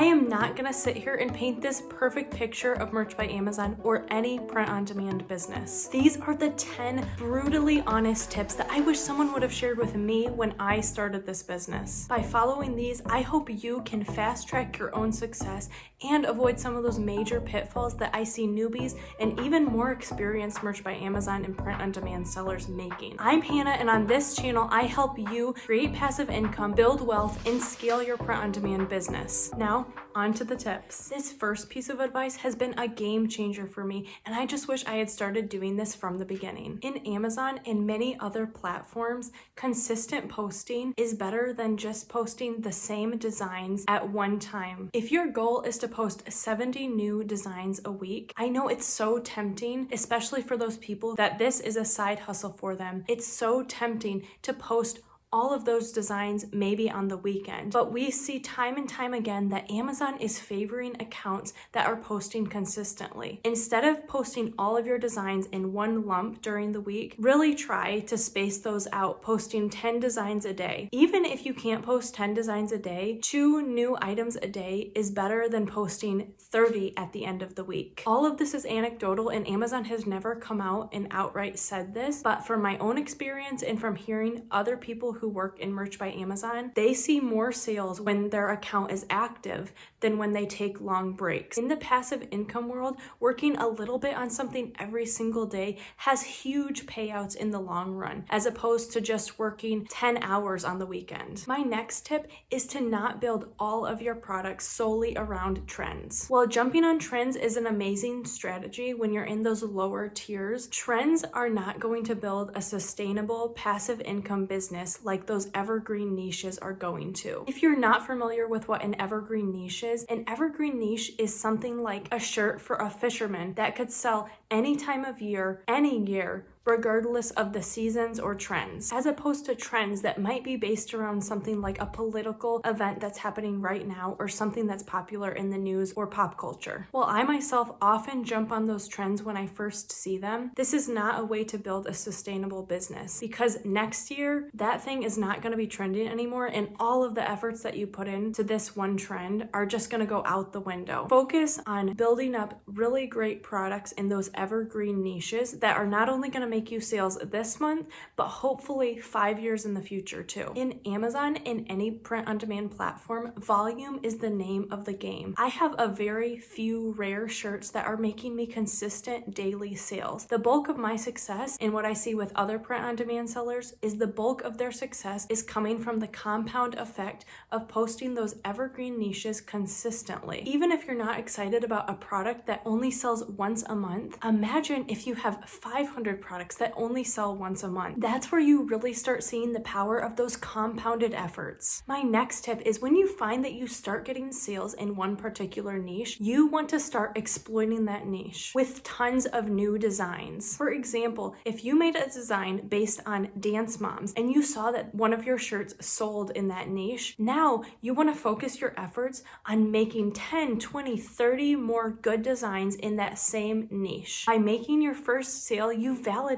am not gonna sit here and paint this perfect picture of Merch by Amazon or any print-on-demand business. These are the 10 brutally honest tips that I wish someone would have shared with me when I started this business. By following these, I hope you can fast track your own success and avoid some of those major pitfalls that I see newbies and even more experienced Merch by Amazon and print-on-demand sellers making. I'm Hannah, and on this channel, I help you create passive income, build wealth, and scale your print-on-demand business. Now, on to the tips. This first piece of advice has been a game changer for me, and I just wish I had started doing this from the beginning. In Amazon and many other platforms, consistent posting is better than just posting the same designs at one time. If your goal is to post 70 new designs a week, I know it's so tempting, especially for those people that this is a side hustle for them. It's so tempting to post all of those designs maybe on the weekend. But we see time and time again that Amazon is favoring accounts that are posting consistently. Instead of posting all of your designs in one lump during the week, really try to space those out, posting 10 designs a day. Even if you can't post 10 designs a day, 2 new items a day is better than posting 30 at the end of the week. All of this is anecdotal, and Amazon has never come out and outright said this, but from my own experience and from hearing other people who work in Merch by Amazon, they see more sales when their account is active than when they take long breaks. In the passive income world, working a little bit on something every single day has huge payouts in the long run, as opposed to just working 10 hours on the weekend. My next tip is to not build all of your products solely around trends. While jumping on trends is an amazing strategy when you're in those lower tiers, trends are not going to build a sustainable passive income business like those evergreen niches are going to. If you're not familiar with what an evergreen niche is, an evergreen niche is something like a shirt for a fisherman that could sell any time of year, any year, regardless of the seasons or trends, as opposed to trends that might be based around something like a political event that's happening right now or something that's popular in the news or pop culture. While I myself often jump on those trends when I first see them, this is not a way to build a sustainable business, because next year that thing is not going to be trending anymore, and all of the efforts that you put into this one trend are just going to go out the window. Focus on building up really great products in those evergreen niches that are not only going to make you sales this month, but hopefully 5 years in the future too. In Amazon and any print-on-demand platform, volume is the name of the game. I have a very few rare shirts that are making me consistent daily sales. The bulk of my success, and what I see with other print-on-demand sellers, is the bulk of their success is coming from the compound effect of posting those evergreen niches consistently. Even if you're not excited about a product that only sells once a month, imagine if you have 500 products that only sell once a month. That's where you really start seeing the power of those compounded efforts. My next tip is, when you find that you start getting sales in one particular niche, you want to start exploiting that niche with tons of new designs. For example, if you made a design based on dance moms and you saw that one of your shirts sold in that niche, now you want to focus your efforts on making 10, 20, 30 more good designs in that same niche. By making your first sale, you validated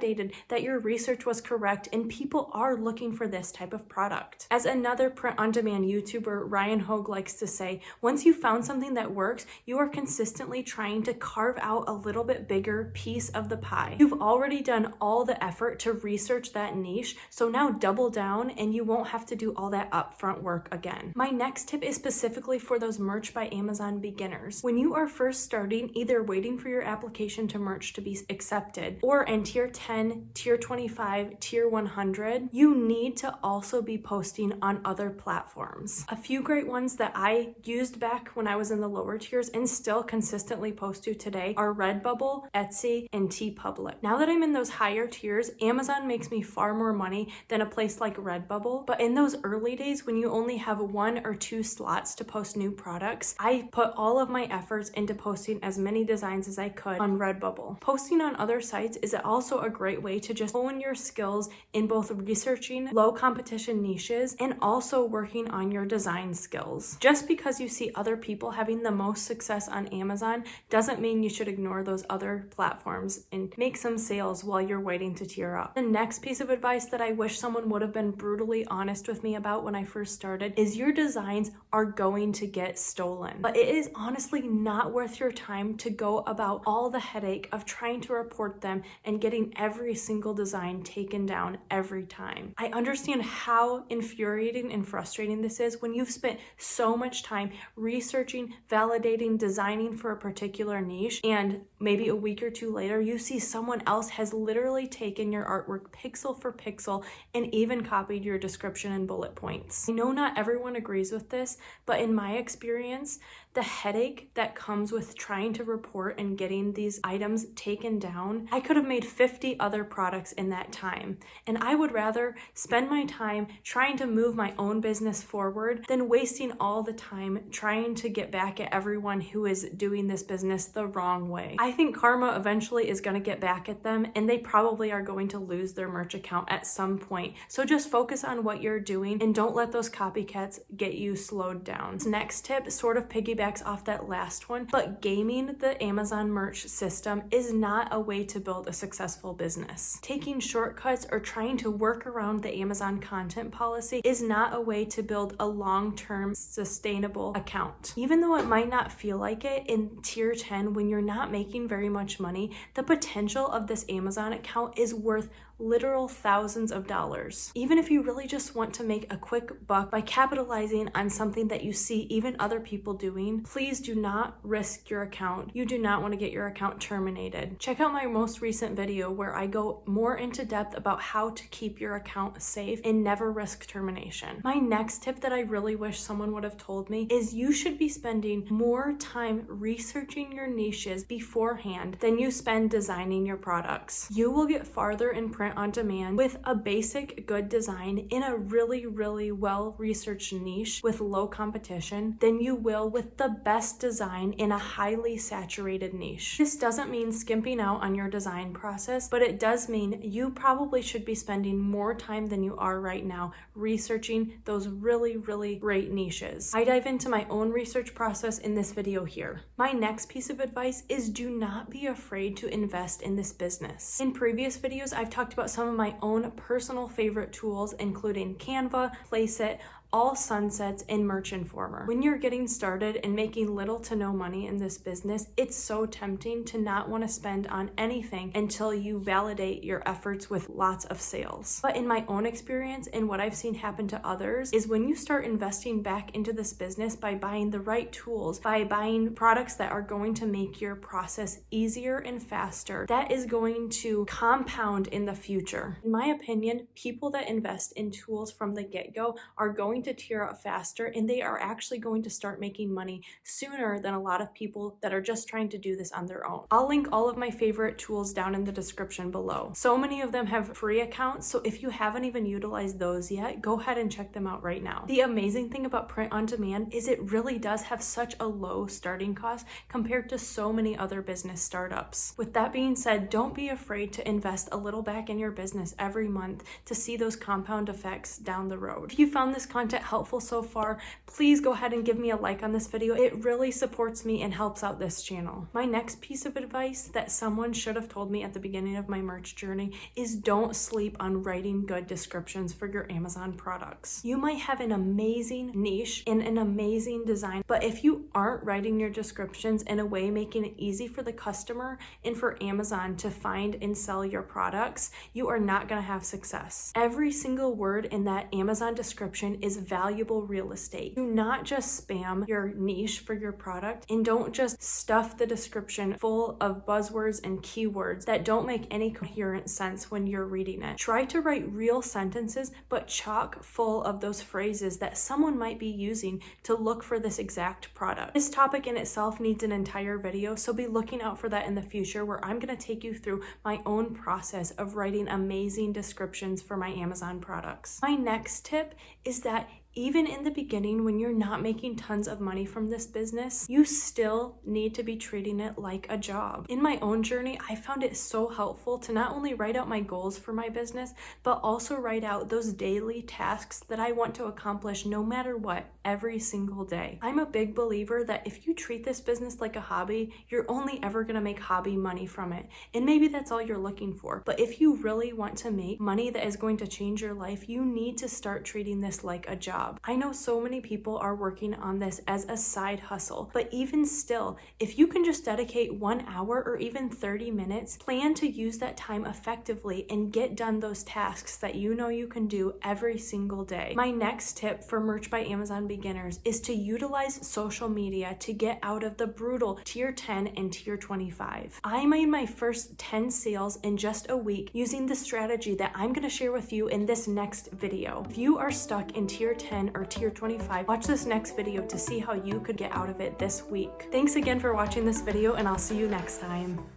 that your research was correct and people are looking for this type of product. As another print-on-demand YouTuber, Ryan Hogue, likes to say, once you found something that works, you are consistently trying to carve out a little bit bigger piece of the pie. You've already done all the effort to research that niche, so now double down and you won't have to do all that upfront work again. My next tip is specifically for those Merch by Amazon beginners. When you are first starting, either waiting for your application to Merch to be accepted, or in tier 10, tier 25, tier 100, you need to also be posting on other platforms. A few great ones that I used back when I was in the lower tiers and still consistently post to today are Redbubble, Etsy, and TeePublic. Now that I'm in those higher tiers, Amazon makes me far more money than a place like Redbubble, but in those early days when you only have 1 or 2 slots to post new products, I put all of my efforts into posting as many designs as I could on Redbubble. Posting on other sites is also a a great way to just hone your skills in both researching low competition niches and also working on your design skills. Just because you see other people having the most success on Amazon doesn't mean you should ignore those other platforms and make some sales while you're waiting to tier up. The next piece of advice that I wish someone would have been brutally honest with me about when I first started is your designs are going to get stolen. But it is honestly not worth your time to go about all the headache of trying to report them and getting every single design taken down every time. I understand how infuriating and frustrating this is when you've spent so much time researching, validating, designing for a particular niche, and maybe a week or two later you see someone else has literally taken your artwork pixel for pixel and even copied your description and bullet points. I know not everyone agrees with this, but in my experience, the headache that comes with trying to report and getting these items taken down, I could have made 50 other products in that time. And I would rather spend my time trying to move my own business forward than wasting all the time trying to get back at everyone who is doing this business the wrong way. I think karma eventually is going to get back at them, and they probably are going to lose their merch account at some point. So just focus on what you're doing and don't let those copycats get you slowed down. This next tip sort of piggybacks off that last one, but gaming the Amazon merch system is not a way to build a successful business. Taking shortcuts or trying to work around the Amazon content policy is not a way to build a long-term sustainable account. Even though it might not feel like it in tier 10 when you're not making very much money, the potential of this Amazon account is worth literal thousands of dollars. Even if you really just want to make a quick buck by capitalizing on something that you see even other people doing, please do not risk your account. You do not want to get your account terminated. Check out my most recent video where I go more into depth about how to keep your account safe and never risk termination. My next tip that I really wish someone would have told me is you should be spending more time researching your niches beforehand than you spend designing your products. You will get farther in print on demand with a basic good design in a really well-researched niche with low competition than you will with the best design in a highly saturated niche. This doesn't mean skimping out on your design process, but it does mean you probably should be spending more time than you are right now researching those really great niches. I dive into my own research process in this video here. My next piece of advice is do not be afraid to invest in this business. In previous videos, I've talked about some of my own personal favorite tools, including Canva, Placeit, All Sunsets, and Merch Informer. When you're getting started and making little to no money in this business, it's so tempting to not want to spend on anything until you validate your efforts with lots of sales. But in my own experience and what I've seen happen to others is when you start investing back into this business by buying the right tools, by buying products that are going to make your process easier and faster, that is going to compound in the future. In my opinion, people that invest in tools from the get-go are going to tier up faster, and they are actually going to start making money sooner than a lot of people that are just trying to do this on their own. I'll link all of my favorite tools down in the description below. So many of them have free accounts, so if you haven't even utilized those yet, go ahead and check them out right now. The amazing thing about print on demand is it really does have such a low starting cost compared to so many other business startups. With that being said, don't be afraid to invest a little back in your business every month to see those compound effects down the road. If you found this content helpful so far, please go ahead and give me a like on this video. It really supports me and helps out this channel. My next piece of advice that someone should have told me at the beginning of my merch journey is don't sleep on writing good descriptions for your Amazon products. You might have an amazing niche and an amazing design, but if you aren't writing your descriptions in a way making it easy for the customer and for Amazon to find and sell your products, you are not going to have success. Every single word in that Amazon description is valuable real estate. Do not just spam your niche for your product, and don't just stuff the description full of buzzwords and keywords that don't make any coherent sense when you're reading it. Try to write real sentences, but chock full of those phrases that someone might be using to look for this exact product. This topic in itself needs an entire video, so be looking out for that in the future, where I'm going to take you through my own process of writing amazing descriptions for my Amazon products. My next tip is that Even in the beginning, when you're not making tons of money from this business, you still need to be treating it like a job. In my own journey, I found it so helpful to not only write out my goals for my business, but also write out those daily tasks that I want to accomplish no matter what every single day. I'm a big believer that if you treat this business like a hobby, you're only ever gonna make hobby money from it. And maybe that's all you're looking for. But if you really want to make money that is going to change your life, you need to start treating this like a job. I know so many people are working on this as a side hustle, but even still, if you can just dedicate 1 hour or even 30 minutes, plan to use that time effectively and get done those tasks that you know you can do every single day. My next tip for Merch by Amazon beginners is to utilize social media to get out of the brutal tier 10 and tier 25. I made my first 10 sales in just a week using the strategy that I'm going to share with you in this next video. If you are stuck in tier 10 or tier 25, watch this next video to see how you could get out of it this week. Thanks again for watching this video, and I'll see you next time.